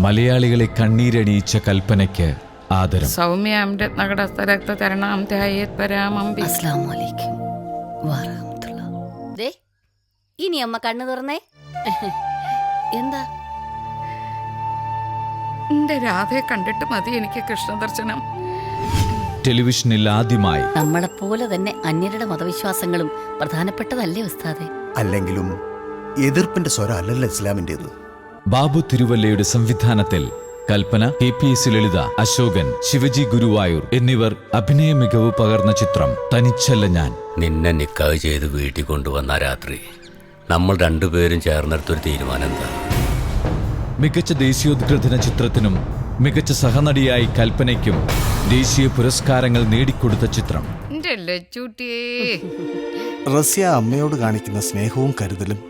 മലയാളികളെ കണ്ണീരണിയിച്ച കൽപ്പനയ്ക്ക് ആദരം. ഇനി അമ്മ കണ്ണു തുറന്നേ. എന്താ? എന്റെ രാധയെ കണ്ടിട്ട് മതി എനിക്ക് കൃഷ്ണദർശനം. ടെലിവിഷനിൽ ആദ്യമായി നമ്മളെപ്പോലെ തന്നെ അന്യരുടെ മതവിശ്വാസങ്ങളും പ്രധാനപ്പെട്ടതല്ലേ ഉസ്താദെ? അല്ലെങ്കിലും എതിർപ്പിന്റെ സ്വരം അല്ലല്ലോ ഇസ്ലാമിന്റേത്. ബാബു തിരുവല്ലയുടെ സംവിധാനത്തിൽ കൽപ്പന, KPS ലളിത, അശോകൻ, ശിവജി ഗുരുവായൂർ എന്നിവർ അഭിനയ മികവ് പകർന്ന ചിത്രം തനിച്ചല്ല ഞാൻ. നിന്നെ നിക്കാഹ് ചെയ്ത് വീട്ടിൽ കൊണ്ടുവന്ന രാത്രി നമ്മൾ രണ്ടുപേരും ചേർന്നെടുത്തൊരു തീരുമാനം എന്താ? മികച്ച ദേശീയോദ്ഗ്രഥന ചിത്രത്തിനും മികച്ച സഹനടിയായി കൽപ്പനയ്ക്കും ദേശീയ പുരസ്കാരങ്ങൾ നേടിക്കൊടുത്ത ചിത്രം. റസ്യ അമ്മയോട് കാണിക്കുന്ന സ്നേഹവും കരുതലും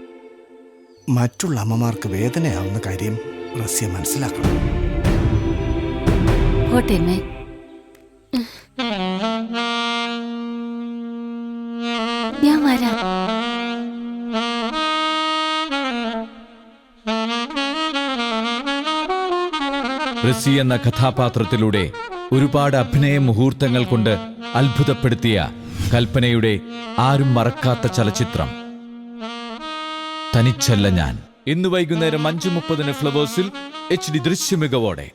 മറ്റുള്ള അമ്മമാർക്ക് വേദനയാവുന്ന കാര്യം റസ്യ മനസ്സിലാക്കണം. ഞാൻ വരാം. റസി എന്ന കഥാപാത്രത്തിലൂടെ ഒരുപാട് അഭിനയ മുഹൂർത്തങ്ങൾ കൊണ്ട് അത്ഭുതപ്പെടുത്തിയ കൽപ്പനയുടെ ആരും മറക്കാത്ത ചലച്ചിത്രം തനിച്ചല്ല ഞാൻ. ഇന്ന് വൈകുന്നേരം 5:30 ഫ്ലവേഴ്സിൽ HD ദൃശ്യമികവോടെ.